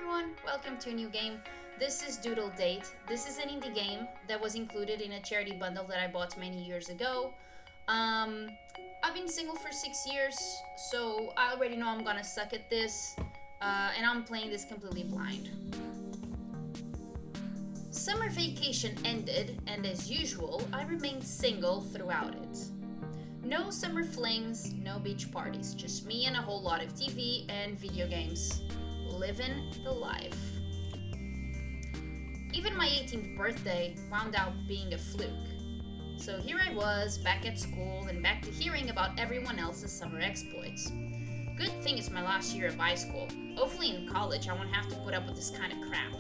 everyone, welcome to a new game. This is Doodle Date. This is an indie game that was included in a charity bundle that I bought many years ago. I've been single for 6 years, so I already know I'm gonna suck at this, and I'm playing this completely blind. Summer vacation ended, and as usual, I remained single throughout it. No summer flings, no beach parties, just me and a whole lot of TV and video games. Living the life. Even my 18th birthday wound out being a fluke. So here I was, back at school and back to hearing about everyone else's summer exploits. Good thing it's my last year of high school. Hopefully in college I won't have to put up with this kind of crap.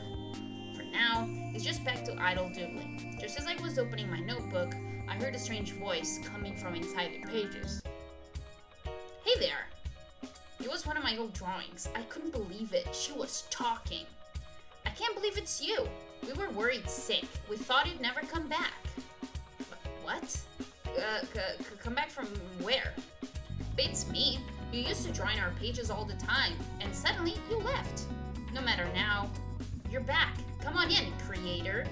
For now, it's just back to idle doodling. Just as I was opening my notebook, I heard a strange voice coming from inside the pages. Hey there! It was one of my old drawings. I couldn't believe it. She was talking. I can't believe it's you. We were worried sick. We thought you'd never come back. What? Come back from where? It's me. You used to draw in our pages all the time, and suddenly you left. No matter now, you're back. Come on in, creator.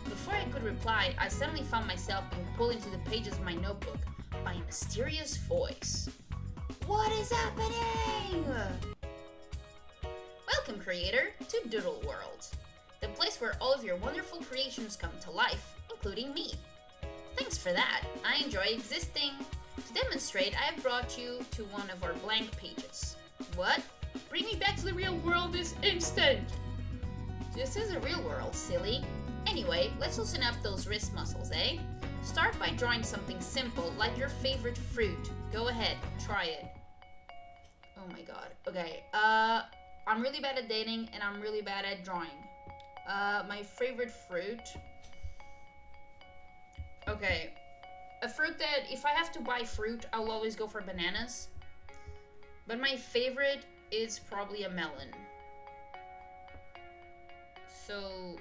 Before I could reply, I suddenly found myself being pulled into the pages of my notebook by a mysterious voice. What is happening? Welcome, creator, to Doodle World, the place where all of your wonderful creations come to life, including me. Thanks for that. I enjoy existing. To demonstrate, I have brought you to one of our blank pages. What? Bring me back to the real world this instant! This is a real world, silly. Anyway, let's loosen up those wrist muscles, eh? Start by drawing something simple, like your favorite fruit. Go ahead, try it. Oh my god. Okay, I'm really bad at dating, and I'm really bad at drawing. My favorite fruit... Okay. A fruit that, if I have to buy fruit, I'll always go for bananas. But my favorite is probably a melon. So...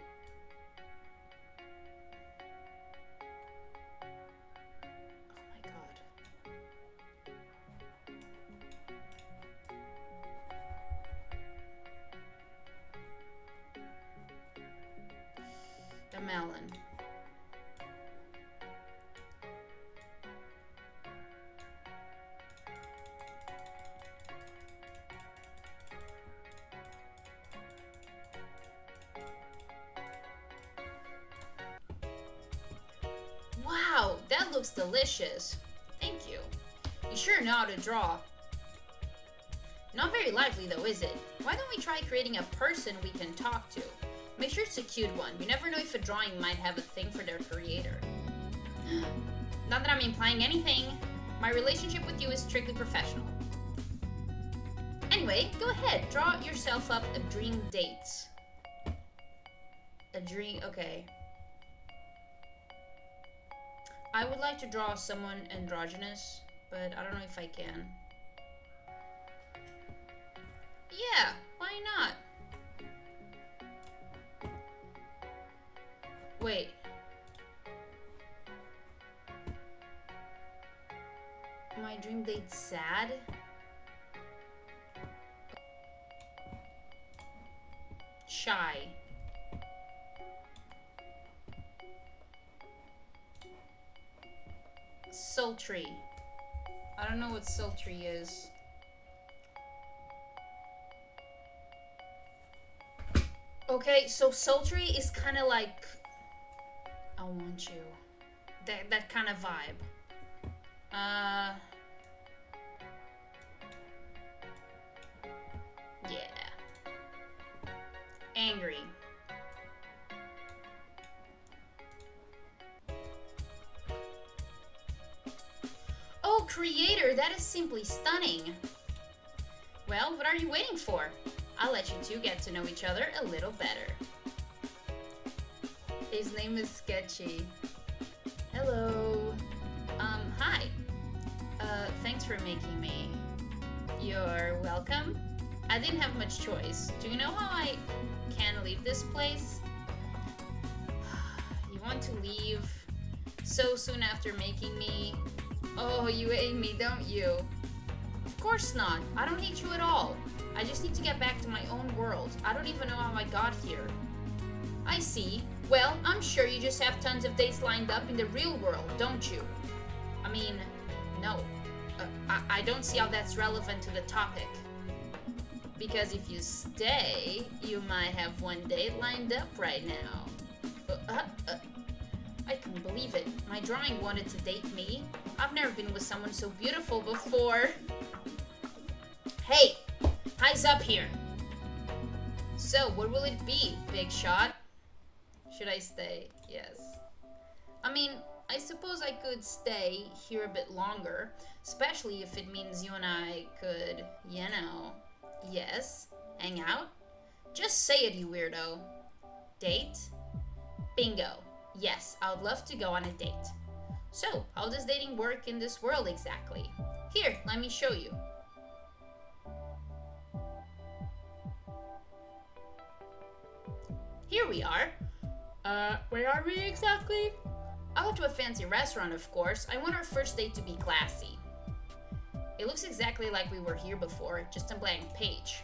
a melon. Wow, that looks delicious. Thank you. You sure know how to draw. Not very lively though, is it? Why don't we try creating a person we can talk to? Make sure it's a cute one. You never know if a drawing might have a thing for their creator. Not that I'm implying anything. My relationship with you is strictly professional. Anyway, go ahead. Draw yourself up a dream date. A dream... Okay. I would like to draw someone androgynous, but I don't know if I can. Yeah, why not? Wait. My dream date's sad? Shy. Sultry. I don't know what sultry is. Okay, so sultry is kind of like... I want you. That kind of vibe. Yeah. Angry. Oh, creator, that is simply stunning. Well, what are you waiting for? I'll let you two get to know each other a little better. His name is Sketchy. Hello. Hi. Thanks for making me. You're welcome. I didn't have much choice. Do you know how I can leave this place? You want to leave so soon after making me? Oh, you hate me, don't you? Of course not. I don't hate you at all. I just need to get back to my own world. I don't even got here. I see. Well, I'm sure you just have tons of dates lined up in the real world, don't you? I mean, no. I don't see how that's relevant to the topic. Because if you stay, you might have one date lined up right now. I couldn't believe it. My drawing wanted to date me. I've never been with someone so beautiful before. Hey, eyes up here. So, what will it be, big shot? Should I stay? Yes. I mean, I suppose I could stay here a bit longer, especially if it means you and I could, you know, yes, hang out. Just say it, you weirdo. Date? Bingo. Yes, I would love to go on a date. So, how does dating work in this world exactly? Here, let me show you. Here we are. Where are we exactly? Out to a fancy restaurant, of course. I want our first date to be classy. It looks exactly like we were here before, just a blank page.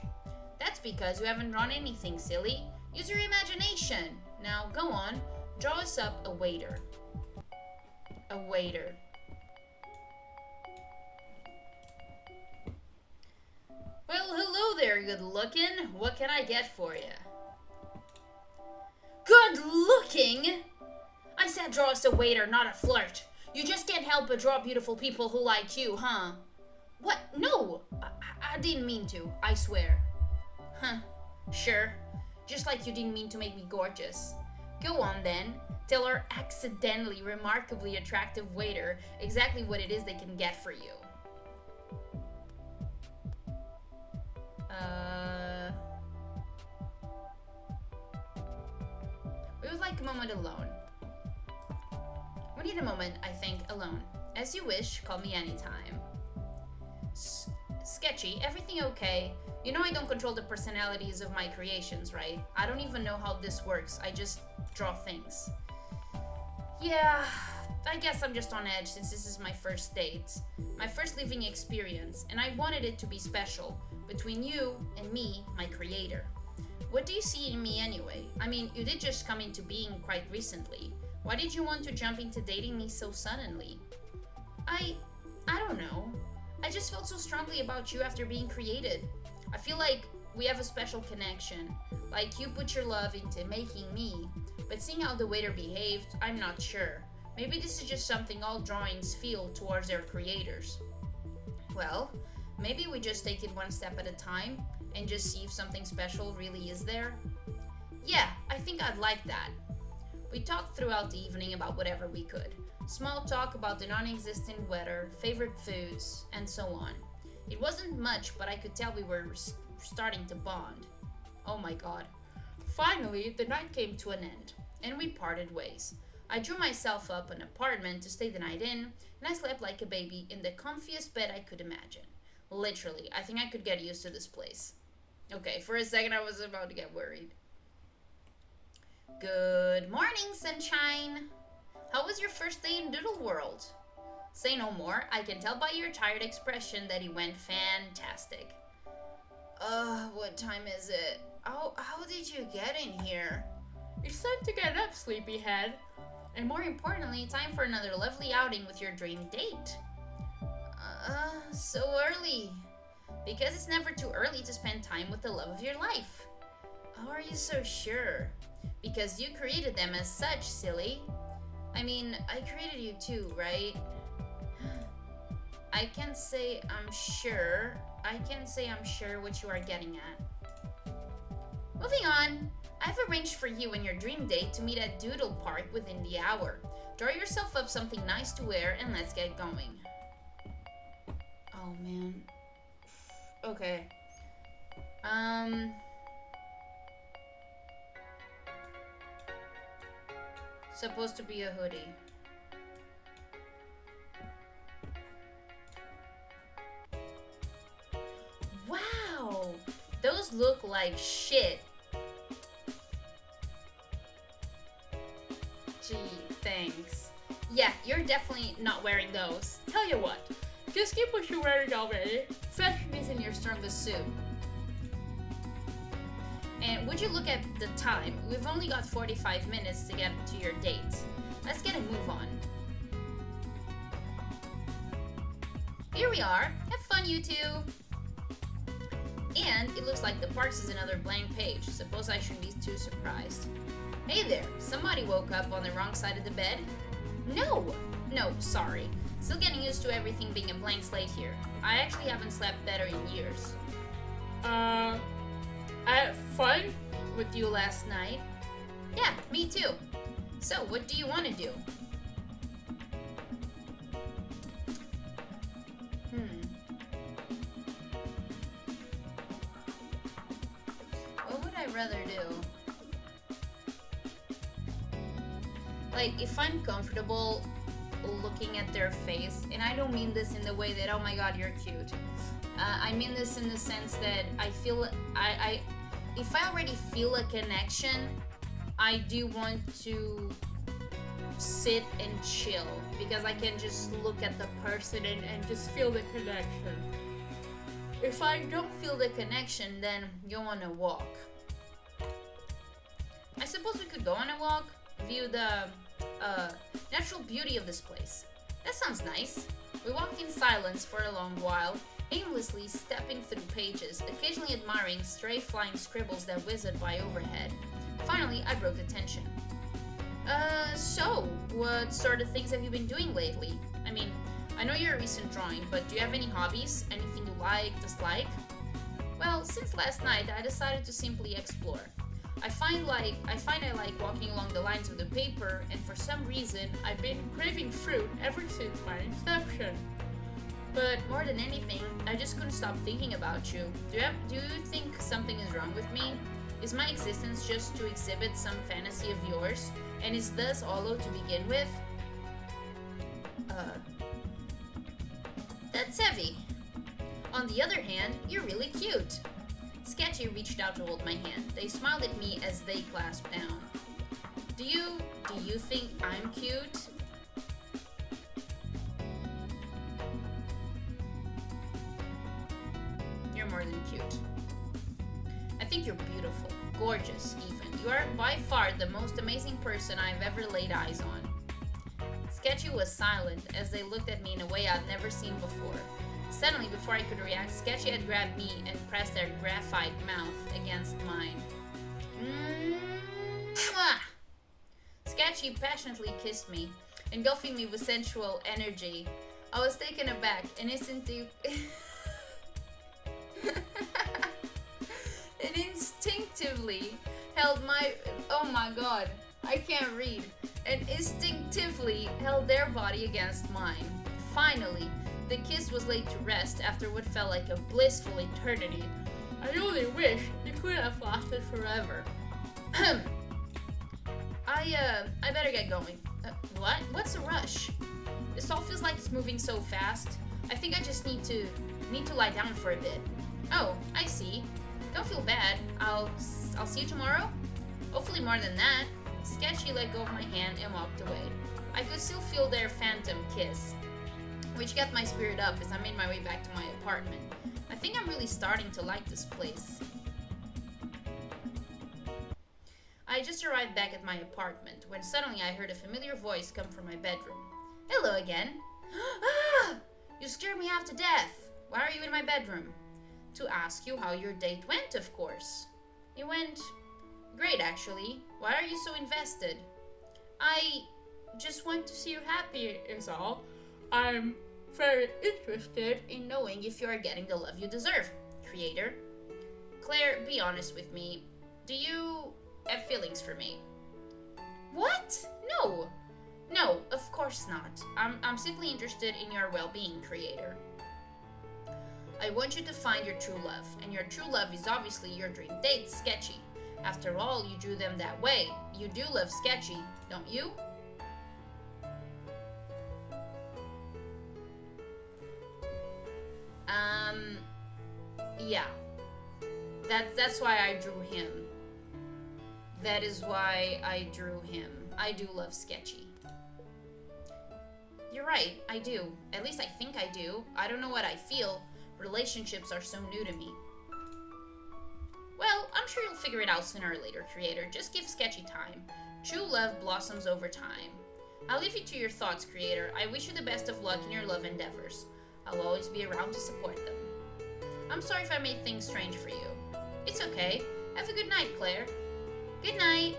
That's because you haven't drawn anything, silly. Use your imagination. Now, go on. Draw us up a waiter. A waiter. Well, hello there, good looking. What can I get for you? Good looking? I said draw us a waiter, not a flirt. You just can't help but draw beautiful people who like you, huh? What? No! I didn't mean to, I swear. Huh, sure. Just like you didn't mean to make me gorgeous. Go on then. Tell our accidentally remarkably attractive waiter exactly what it is they can get for you. We would like a moment alone. We need a moment, I think, alone. As you wish, call me anytime. Sketchy, everything okay? You know I don't control the personalities of my creations, right? I don't even know how this works. I just draw things. Yeah, I guess I'm just on edge since this is my first date. My first living experience, and I wanted it to be special. Between you and me, my creator. What do you see in me anyway? I mean, you did just come into being quite recently. Why did you want to jump into dating me so suddenly? I don't know. I just felt so strongly about you after being created. I feel like we have a special connection. Like you put your love into making me. But seeing how the waiter behaved, I'm not sure. Maybe this is just something all drawings feel towards their creators. Well, maybe we just take it one step at a time and just see if something special really is there. Yeah, I think I'd like that. We talked throughout the evening about whatever we could. Small talk about the non-existent weather, favorite foods, and so on. It wasn't much, but I could tell we were starting to bond. Oh my god. Finally, the night came to an end, and we parted ways. I drew myself up an apartment to stay the night in, and I slept like a baby in the comfiest bed I could imagine. Literally, I think I could get used to this place. Okay, for a second I was about to get worried. Good morning, sunshine! How was your first day in Doodle World? Say no more, I can tell by your tired expression that it went fantastic. What time is it? How did you get in here? It's time to get up, sleepyhead. And more importantly, time for another lovely outing with your dream date. So early. Because it's never too early to spend time with the love of your life. How are you so sure? Because you created them as such, silly. I mean, I created you too, right? I can't say I'm sure. I can't say I'm sure what you are getting at. Moving on. I've arranged for you and your dream date to meet at Doodle Park within the hour. Draw yourself up something nice to wear and let's get going. Oh man. Okay. Supposed to be a hoodie. Wow! Those look like shit. Gee, thanks. Yeah, you're definitely not wearing those. Tell you what, just keep what you're wearing already. Fashion isn't your strongest suit. And would you look at the time? We've only got 45 minutes to get to your date. Let's get a move on. Here we are. Have fun, you two. And it looks like the parks is another blank page. Suppose I shouldn't be too surprised. Hey there, somebody woke up on the wrong side of the bed? No, sorry. Still getting used to everything being a blank slate here. I actually haven't slept better in years. I had fun with you last night. Yeah, me too. So, what do you want to do? What would I rather do? Like, if I'm comfortable looking at their face, and I don't mean this in the way that, oh my god, you're cute. I mean this in the sense that I feel, if I already feel a connection, I do want to sit and chill, because I can just look at the person and just feel the connection. If I don't feel the connection, then go on a walk. I suppose we could go on a walk, view the natural beauty of this place. That sounds nice. We walked in silence for a long while, aimlessly stepping through pages, occasionally admiring stray flying scribbles that whizzed by overhead. Finally, I broke the tension. So, what sort of things have you been doing lately? I mean, I know you're a recent drawing, but do you have any hobbies? Anything you like, dislike? Well, since last night, I decided to simply explore. I find I like walking along the lines of the paper, and for some reason, I've been craving fruit ever since my inception. But more than anything, I just couldn't stop thinking about you. Do you think something is wrong with me? Is my existence just to exhibit some fantasy of yours? And is thus hollow to begin with? That's heavy. On the other hand, you're really cute. Sketchy reached out to hold my hand. They smiled at me as they clasped down. Do you think I'm cute? You're more than cute. I think you're beautiful, gorgeous even. You are by far the most amazing person I've ever laid eyes on. Sketchy was silent as they looked at me in a way I'd never seen before. Suddenly, before I could react, Sketchy had grabbed me and pressed their graphite mouth against mine. Mwah! Sketchy passionately kissed me, engulfing me with sensual energy. I was taken aback and instinctively held my... Oh my god, I can't read. And instinctively held their body against mine. Finally, the kiss was laid to rest after what felt like a blissful eternity. I only wish it could have lasted forever. I better get going. What? What's the rush? This all feels like it's moving so fast. I think I just need to lie down for a bit. Oh, I see. Don't feel bad. I'll see you tomorrow? Hopefully more than that. Sketchy let go of my hand and walked away. I could still feel their phantom kiss, which kept my spirit up as I made my way back to my apartment. I think I'm really starting to like this place. I just arrived back at my apartment when suddenly I heard a familiar voice come from my bedroom. Hello again. Ah! You scared me half to death. Why are you in my bedroom? To ask you how your date went, of course. It went great, actually. Why are you so invested? I just want to see you happy, is all. I'm very interested in knowing if you are getting the love you deserve, creator. Claire, be honest with me. Do you have feelings for me? What? No. No, of course not. I'm simply interested in your well-being, creator. I want you to find your true love, and your true love is obviously your dream date, Sketchy. After all, you drew them that way. You do love Sketchy, don't you? Yeah. That's why I drew him. That is why I drew him. I do love Sketchy. You're right, I do. At least I think I do. I don't know what I feel. Relationships are so new to me. Well, I'm sure you'll figure it out sooner or later, creator. Just give Sketchy time. True love blossoms over time. I'll leave you to your thoughts, creator. I wish you the best of luck in your love endeavors. I'll always be around to support them. I'm sorry if I made things strange for you. It's okay. Have a good night, Claire. Good night.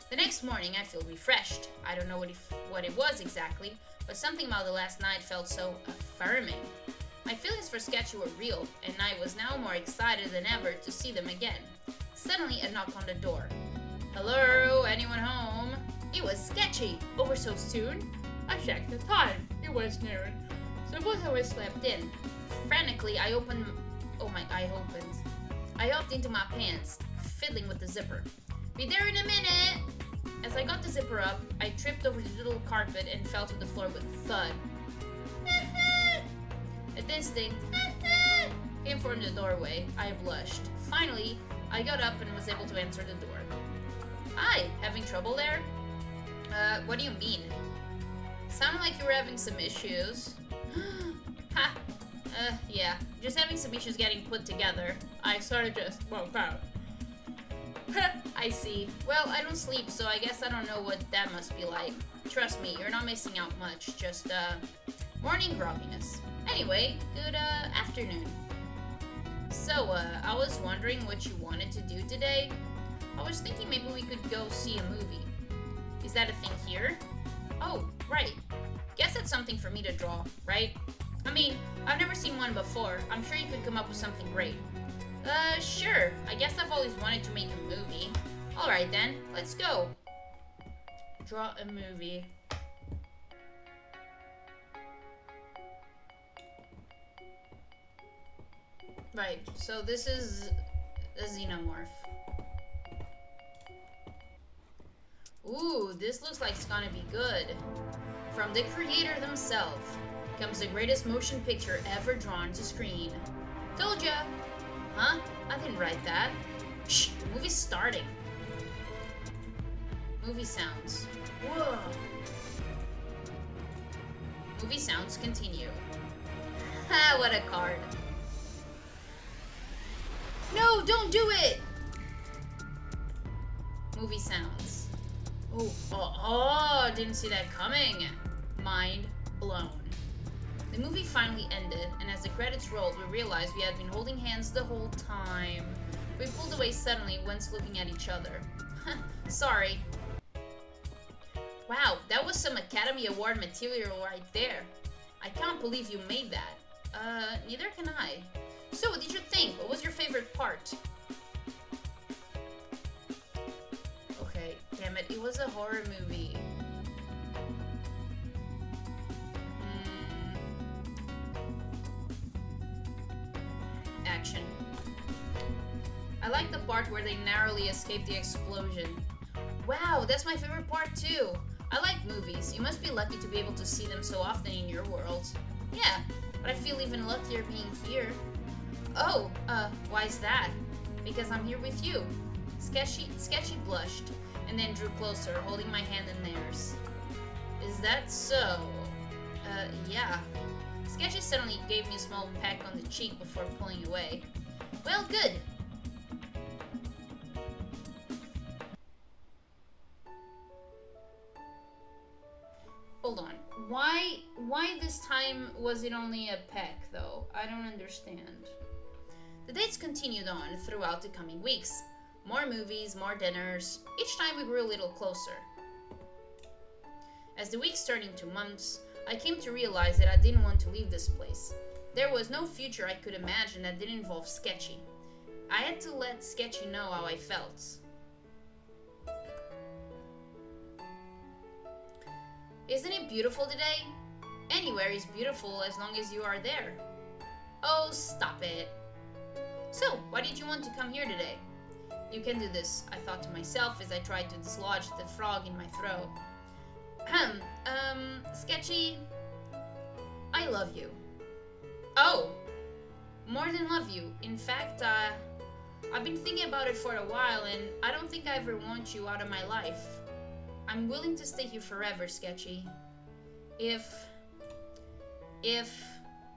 The next morning, I feel refreshed. I don't know what it was exactly, but something about the last night felt so affirming. My feelings for Sketchy were real, and I was now more excited than ever to see them again. Suddenly, a knock on the door. Hello, anyone home? It was Sketchy. Over so soon? I checked the time. It was noon. Suppose I was slept in. Frantically, I opened. I hopped into my pants, fiddling with the zipper. Be there in a minute! As I got the zipper up, I tripped over the little carpet and fell to the floor with a thud. A distinct came from the doorway. I blushed. Finally, I got up and was able to enter the door. Hi, having trouble there? What do you mean? Sounded like you were having some issues. Ha! Yeah, just having some issues getting put together. I sort of just woke out. I see. Well, I don't sleep, so I guess I don't know what that must be like. Trust me, you're not missing out much, just, morning grogginess. Anyway, good, afternoon. So, I was wondering what you wanted to do today. I was thinking maybe we could go see a movie. Is that a thing here? Oh, right. Guess that's something for me to draw, right? I mean, I've never seen one before. I'm sure you could come up with something great. Sure. I guess I've always wanted to make a movie. Alright then, let's go. Draw a movie. Right, so this is a xenomorph. Ooh, this looks like it's gonna be good. From the creator themselves comes the greatest motion picture ever drawn to screen. Told ya! Huh? I didn't write that. Shh! The movie's starting. Movie sounds. Whoa! Movie sounds continue. Ha! What a card. No! Don't do it! Movie sounds. Oh, didn't see that coming. Mind blown. The movie finally ended, and as the credits rolled, we realized we had been holding hands the whole time. We pulled away suddenly, once looking at each other. Sorry. Wow, that was some Academy Award material right there. I can't believe you made that. Neither can I. So, what did you think? What was your favorite part? Okay, damn it, it was a horror movie. Action. I like the part where they narrowly escape the explosion. Wow, that's my favorite part too. I like movies. You must be lucky to be able to see them so often in your world. Yeah, but I feel even luckier being here. Oh, why's that? Because I'm here with you. Sketchy blushed, and then drew closer, holding my hand in theirs. Is that so? Yeah. Sketchy suddenly gave me a small peck on the cheek before pulling away. Well, good. Hold on. Why this time was it only a peck, though? I don't understand. The dates continued on throughout the coming weeks. More movies, more dinners. Each time we grew a little closer. As the weeks turned into months, I came to realize that I didn't want to leave this place. There was no future I could imagine that didn't involve Sketchy. I had to let Sketchy know how I felt. Isn't it beautiful today? Anywhere is beautiful as long as you are there. Oh, stop it. So, why did you want to come here today? You can do this, I thought to myself as I tried to dislodge the frog in my throat. Sketchy, I love you. Oh, more than love you. In fact, I've been thinking about it for a while, and I don't think I ever want you out of my life. I'm willing to stay here forever, Sketchy. If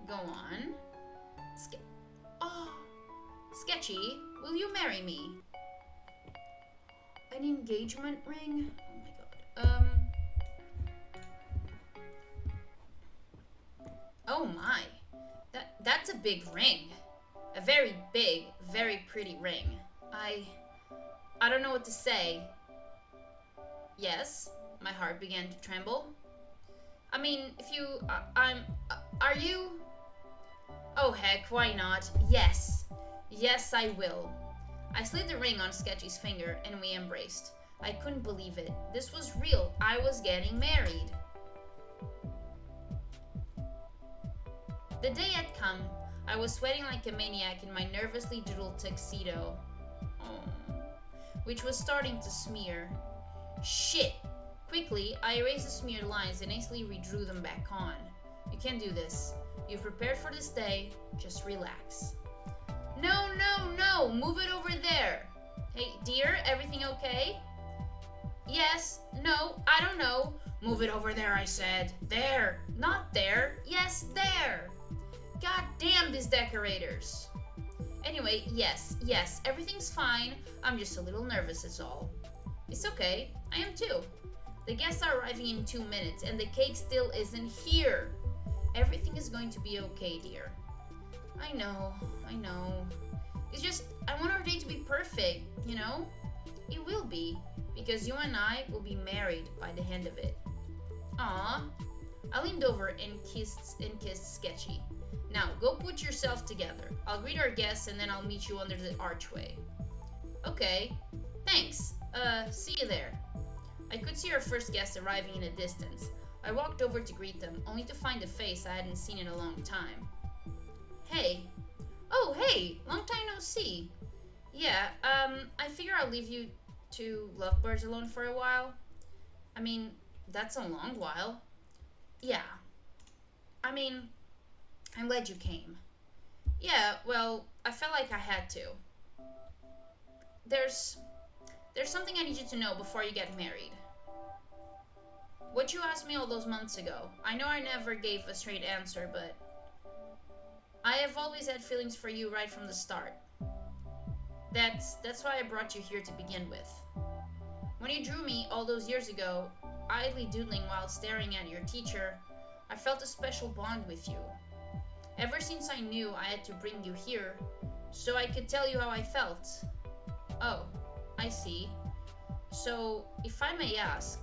Go on. Oh, Sketchy, will you marry me? An engagement ring? Oh my god. Oh my. That's a big ring. A very big, very pretty ring. I don't know what to say. Yes, my heart began to tremble. I mean, if you, are you? Oh heck, why not? Yes. Yes, I will. I slid the ring on Sketchy's finger and we embraced. I couldn't believe it. This was real. I was getting married. The day had come. I was sweating like a maniac in my nervously doodled tuxedo, which was starting to smear. Shit! Quickly, I erased the smeared lines and hastily redrew them back on. You can't do this. You've prepared for this day. Just relax. No, no, no! Move it over there! Hey, dear, everything okay? Yes. No, I don't know. Move it over there, I said. There. Not there. Yes, there. God damn these decorators. Anyway, yes, everything's fine. I'm just a little nervous is all. It's okay. I am too. The guests are arriving in 2 minutes and the cake still isn't here. Everything is going to be okay, dear. I know. It's just, I want our day to be perfect, you know? It will be, because you and I will be married by the end of it. Aww. I leaned over and kissed Sketchy. Now, go put yourself together. I'll greet our guests and then I'll meet you under the archway. Okay. Thanks. See you there. I could see our first guest arriving in the distance. I walked over to greet them, only to find a face I hadn't seen in a long time. Hey. Oh, hey! Long time no see. Yeah, I figure I'll leave you two lovebirds alone for a while. I mean, that's a long while. Yeah. I mean, I'm glad you came. Yeah, well, I felt like I had to. There's something I need you to know before you get married. What you asked me all those months ago. I know I never gave a straight answer, but I have always had feelings for you right from the start. That's why I brought you here to begin with. When you drew me all those years ago, idly doodling while staring at your teacher, I felt a special bond with you. Ever since I knew I had to bring you here, so I could tell you how I felt. Oh, I see. So, if I may ask,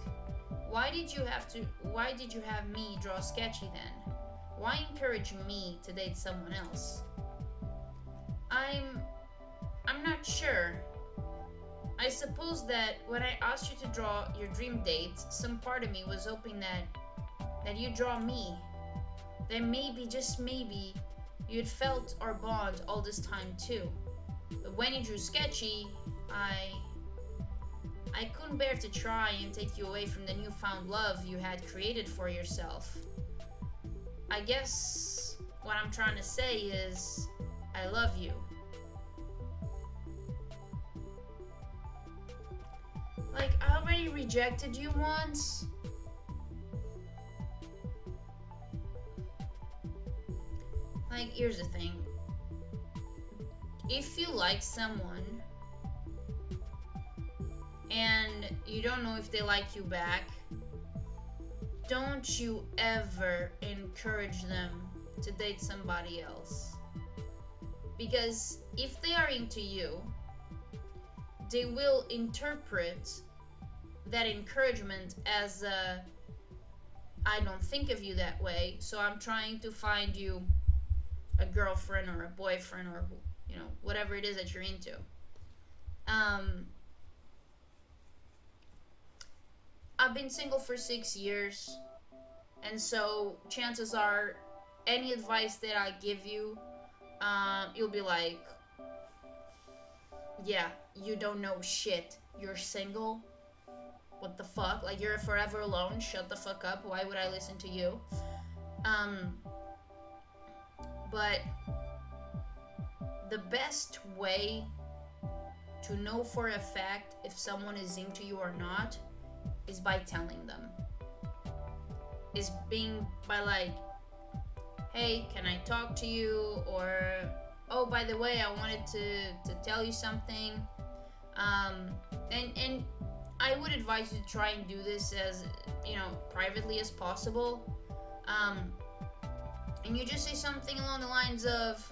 why did you have me draw Sketchy then? Why encourage me to date someone else? I'm not sure. I suppose that when I asked you to draw your dream date, some part of me was hoping that you'd draw me. Then maybe, just maybe, you'd felt our bond all this time too. But when you drew Sketchy, I couldn't bear to try and take you away from the newfound love you had created for yourself. I guess what I'm trying to say is, I love you. Like, I already rejected you once. Like, here's the thing. If you like someone and you don't know if they like you back, don't you ever encourage them to date somebody else. Because if they are into you, they will interpret that encouragement as a, I don't think of you that way, so I'm trying to find you a girlfriend or a boyfriend or, you know, whatever it is that you're into. I've been single for 6 years, and so chances are any advice that I give you, you'll be like, yeah, you don't know shit. You're single? What the fuck? Like, you're forever alone? Shut the fuck up. Why would I listen to you? But the best way to know for a fact if someone is into you or not is by telling them. Is being by like, hey, can I talk to you? Or, oh, by the way, I wanted to tell you something. Um, and I would advise you to try and do this as, privately as possible. Um, and you just say something along the lines of,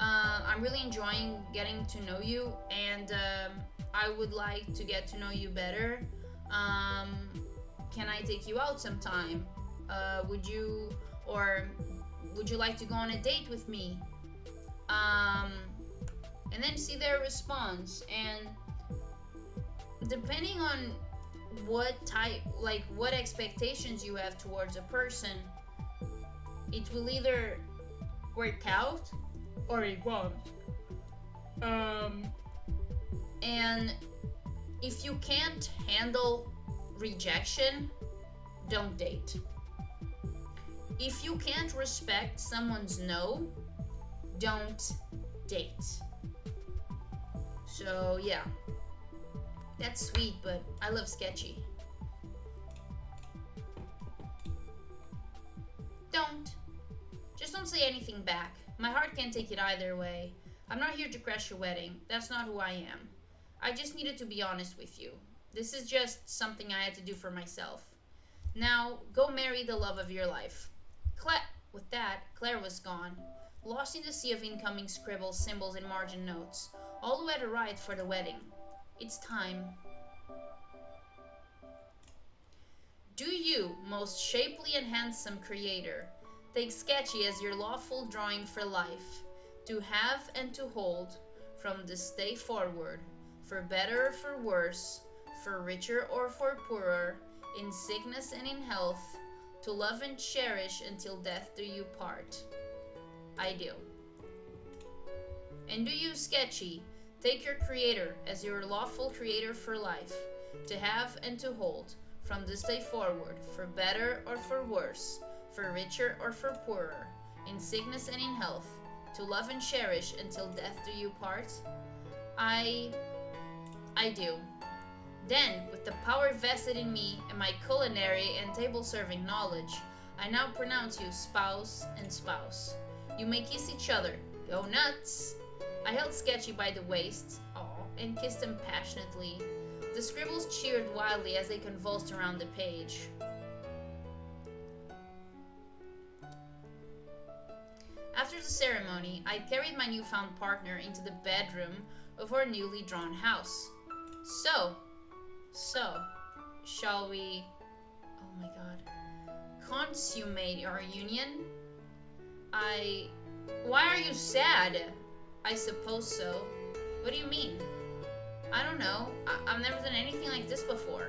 I'm really enjoying getting to know you, and I would like to get to know you better. Um, can I take you out sometime? Would you, or would you like to go on a date with me? Um, and then see their response. And depending on what expectations you have towards a person, it will either work out or it won't. And if you can't handle rejection, don't date. If you can't respect someone's no, don't date. So yeah, that's sweet, but I love sketchy. Just don't say anything back. My heart can't take it either way. I'm not here to crash your wedding. That's not who I am. I just needed to be honest with you. This is just something I had to do for myself. Now, go marry the love of your life. With that, Claire was gone, lost in the sea of incoming scribbles, symbols, and margin notes, all who had arrived for the wedding. It's time. Do you, most shapely and handsome creator, take sketchy as your lawful drawing for life, to have and to hold, from this day forward, for better or for worse, for richer or for poorer, in sickness and in health, to love and cherish until death do you part. I do. And do you, sketchy, take your creator as your lawful creator for life, to have and to hold, from this day forward, for better or for worse, for richer or for poorer, in sickness and in health, to love and cherish until death do you part? I do. Then, with the power vested in me and my culinary and table-serving knowledge, I now pronounce you spouse and spouse. You may kiss each other. Go nuts! I held Sketchy by the waist, and kissed him passionately. The scribbles cheered wildly as they convulsed around the page. After the ceremony, I carried my newfound partner into the bedroom of our newly drawn house. So, shall we, oh my god, consummate our union? Why are you sad? I suppose so. What do you mean? I don't know. I've never done anything like this before.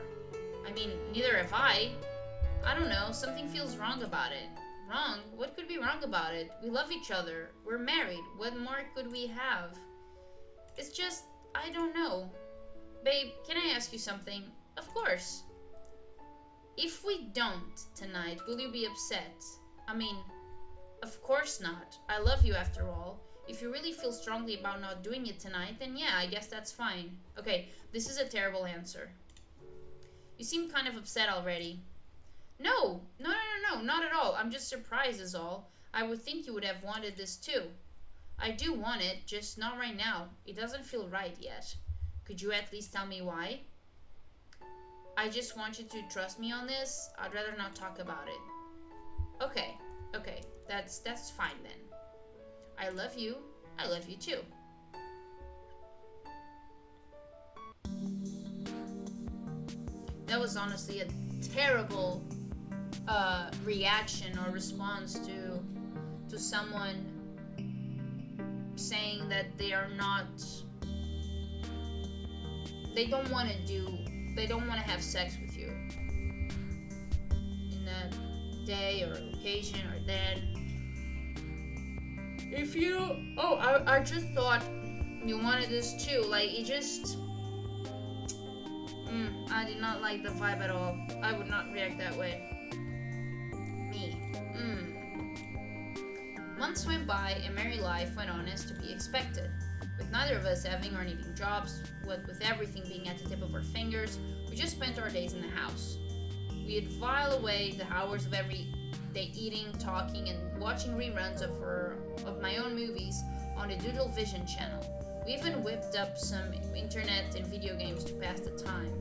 I mean, neither have I. I don't know. Something feels wrong about it. Wrong? What could be wrong about it? We love each other. We're married. What more could we have? It's just, I don't know. Babe, can I ask you something? Of course. If we don't tonight, will you be upset? I mean, of course not. I love you after all. If you really feel strongly about not doing it tonight, then yeah, I guess that's fine. Okay, this is a terrible answer. You seem kind of upset already. No, not at all. I'm just surprised is all. I would think you would have wanted this too. I do want it, just not right now. It doesn't feel right yet. Could you at least tell me why? I just want you to trust me on this. I'd rather not talk about it. Okay, that's fine then. I love you too. That was honestly a terrible reaction or response to someone saying that they don't want to have sex with you in that day or occasion or then. If you, I just thought you wanted this too, like it just, I did not like the vibe at all. I would not react that way. Months went by and married life went on as to be expected. With neither of us having or needing jobs, what with everything being at the tip of our fingers, we just spent our days in the house. We'd file away the hours of every day eating, talking, and watching reruns of my own movies on the Doodle Vision channel. We even whipped up some internet and video games to pass the time.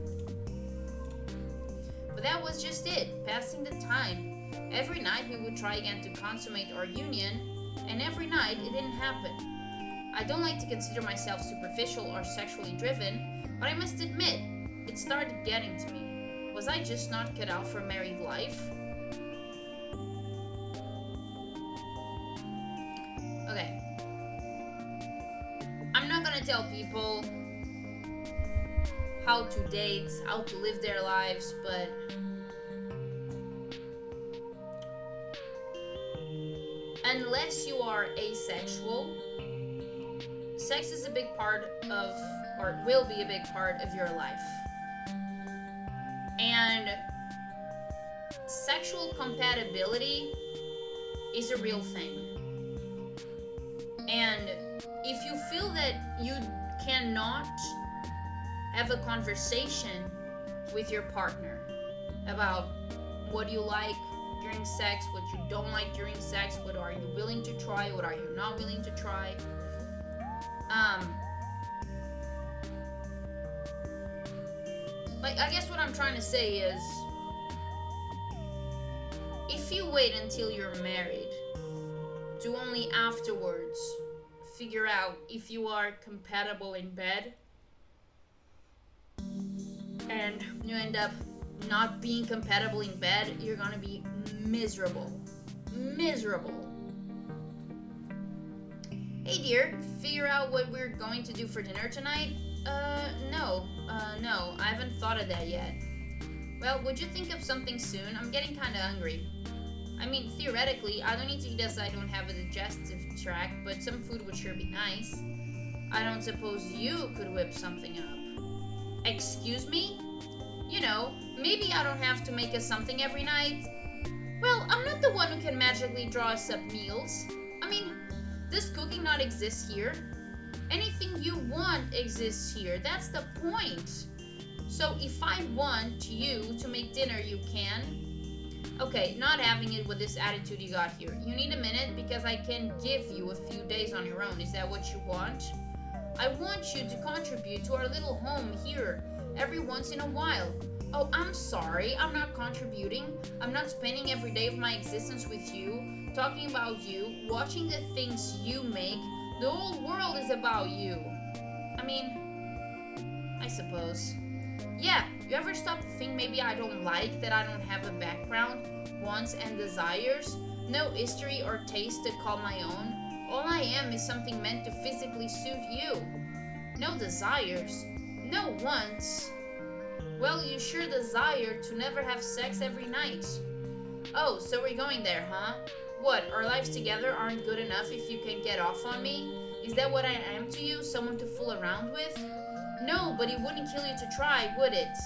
But that was just it, passing the time. Every night we would try again to consummate our union, and every night it didn't happen. I don't like to consider myself superficial or sexually driven, but I must admit, it started getting to me. Was I just not cut out for married life? Okay. I'm not gonna tell people how to date, how to live their lives, but unless you are asexual, sex is a big part of, or will be a big part of your life. And sexual compatibility is a real thing. And if you feel that you cannot have a conversation with your partner about what you like during sex, what you don't like during sex, what are you willing to try, what are you not willing to try, I guess what I'm trying to say is, if you wait until you're married to only afterwards figure out if you are compatible in bed, and you end up not being compatible in bed, you're gonna be miserable. Miserable. Hey dear, figure out what we're going to do for dinner tonight? No, I haven't thought of that yet. Well, would you think of something soon? I'm getting kinda hungry. I mean, theoretically, I don't need to eat as I don't have a digestive tract, but some food would sure be nice. I don't suppose you could whip something up. Excuse me? You know, maybe I don't have to make us something every night. Well, I'm not the one who can magically draw us up meals. I mean, does cooking not exist here? Anything you want exists here. That's the point. So if I want you to make dinner, you can. Okay, not having it with this attitude you got here. You need a minute because I can give you a few days on your own. Is that what you want? I want you to contribute to our little home here every once in a while. Oh, I'm sorry, I'm not contributing. I'm not spending every day of my existence with you, talking about you, watching the things you make. The whole world is about you. I mean, I suppose. Yeah, you ever stop to think maybe I don't like that I don't have a background, wants and desires, no history or taste to call my own? All I am is something meant to physically suit you. No desires, no wants. Well, you sure desire to never have sex every night. Oh, so we're going there, huh? What, our lives together aren't good enough if you can get off on me? Is that what I am to you, someone to fool around with? No, but it wouldn't kill you to try, would it?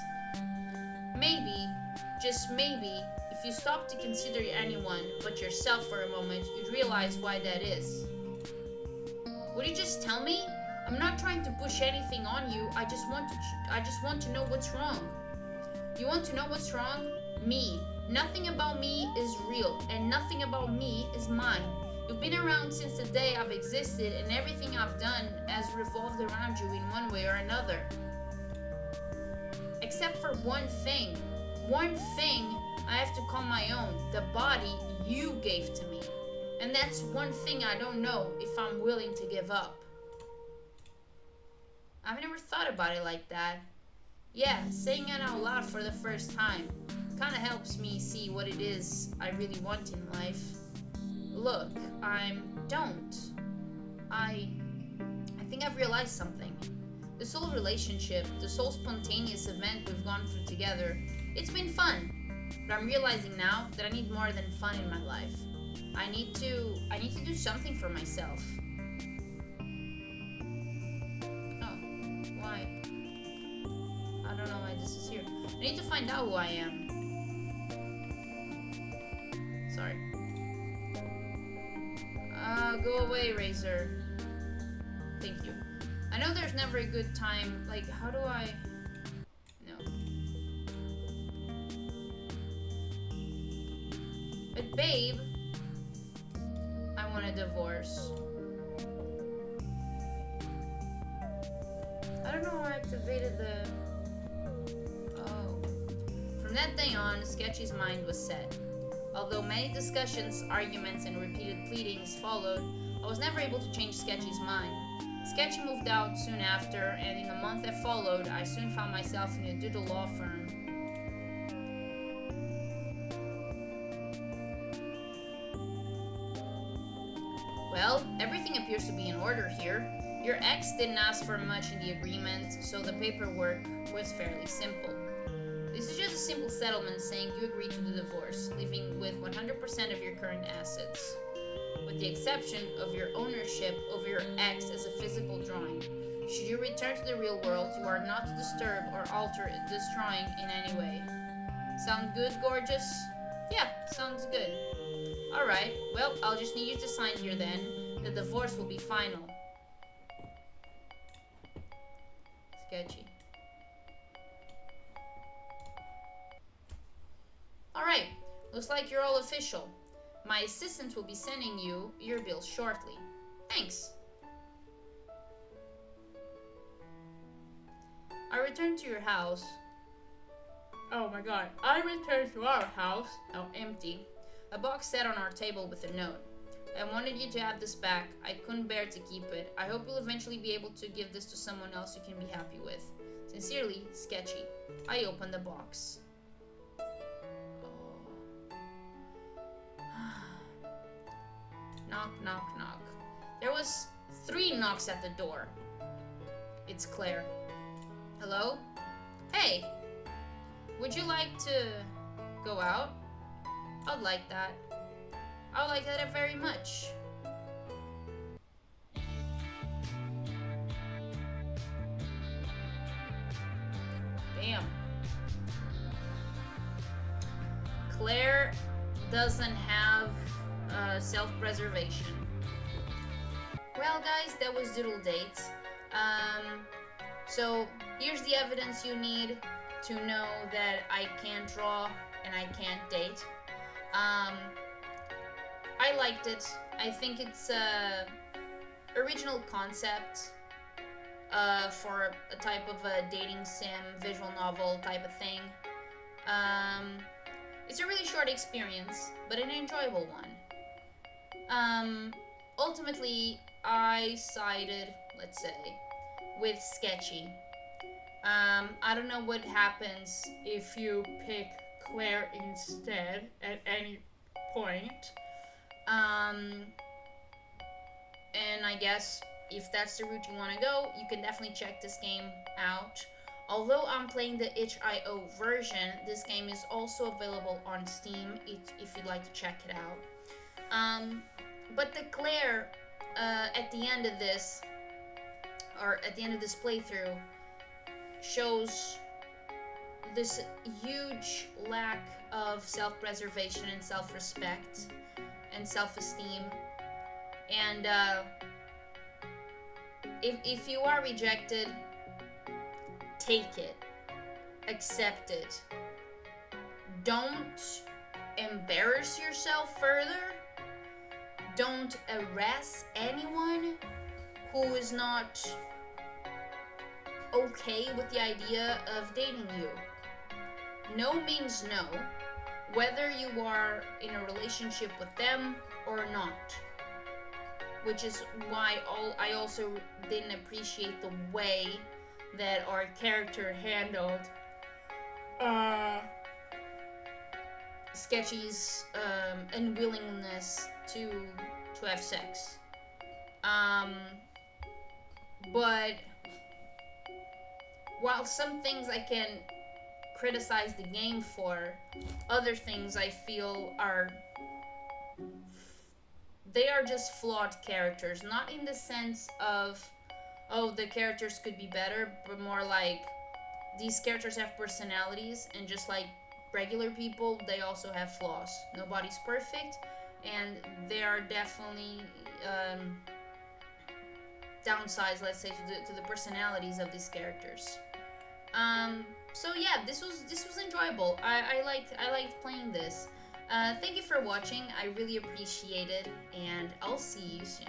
Maybe, just maybe, if you stop to consider anyone but yourself for a moment, you'd realize why that is. Would you just tell me? I'm not trying to push anything on you. I just want to know what's wrong. You want to know what's wrong? Me. Nothing about me is real, and nothing about me is mine. You've been around since the day I've existed, and everything I've done has revolved around you in one way or another. Except for one thing. One thing I have to call my own. The body you gave to me. And that's one thing I don't know if I'm willing to give up. I've never thought about it like that. Yeah, saying it out loud for the first time kinda helps me see what it is I really want in life. Look, I think I've realized something. This whole relationship, this whole spontaneous event we've gone through together, it's been fun. But I'm realizing now that I need more than fun in my life. I need to do something for myself. Oh, why? I don't know why this is here. I need to find out who I am. Sorry. Go away, Razor. Thank you. I know there's never a good time. Like, how do I... No. Babe, I want a divorce. I don't know how I activated the... Oh. From that day on, Sketchy's mind was set. Although many discussions, arguments, and repeated pleadings followed, I was never able to change Sketchy's mind. Sketchy moved out soon after, and in the month that followed, I soon found myself in a Doodle law firm. Well, everything appears to be in order here. Your ex didn't ask for much in the agreement, so the paperwork was fairly simple. This is just a simple settlement saying you agree to the divorce, leaving with 100% of your current assets, with the exception of your ownership over your ex as a physical drawing. Should you return to the real world, you are not to disturb or alter this drawing in any way. Sound good, gorgeous? Yeah, sounds good. Alright, well, I'll just need you to sign here then. The divorce will be final. Sketchy. Alright, looks like you're all official. My assistant will be sending you your bills shortly. Thanks. I returned to your house. Oh my god. I returned to our house. Oh, empty. A box sat on our table with a note. I wanted you to have this back. I couldn't bear to keep it. I hope you'll eventually be able to give this to someone else you can be happy with. Sincerely, Sketchy. I opened the box. Knock, knock, knock. There was 3 knocks at the door. It's Claire. Hello? Hey! Would you like to go out? I'd like that. I would like that very much. Damn. Claire doesn't have self-preservation. Well, guys, that was Doodle Date. So here's the evidence you need to know that I can't draw and I can't date. I liked it. I think it's a original concept for a type of a dating sim, visual novel type of thing. It's a really short experience, but an enjoyable one. Ultimately, I sided, let's say, with Sketchy. I don't know what happens if you pick Claire instead at any point. And I guess if that's the route you want to go, you can definitely check this game out. Although I'm playing the itch.io version, this game is also available on Steam if you'd like to check it out. But the Claire at the end of this, or at the end of this playthrough, shows this huge lack of self-preservation and self-respect and self-esteem. And if you are rejected, take it, accept it. Don't embarrass yourself further. Don't harass anyone who is not okay with the idea of dating you. No means no, whether you are in a relationship with them or not. Which is why I also didn't appreciate the way that our character handled Sketchy's unwillingness to have sex. But while some things I can criticize the game for, other things I feel they are just flawed characters. Not in the sense of, oh, the characters could be better, but more like these characters have personalities, and just like regular people, they also have flaws. Nobody's perfect, and there are definitely downsides, let's say, to the personalities of these characters. So yeah, this was enjoyable. I liked playing this. Thank you for watching. I really appreciate it, and I'll see you soon.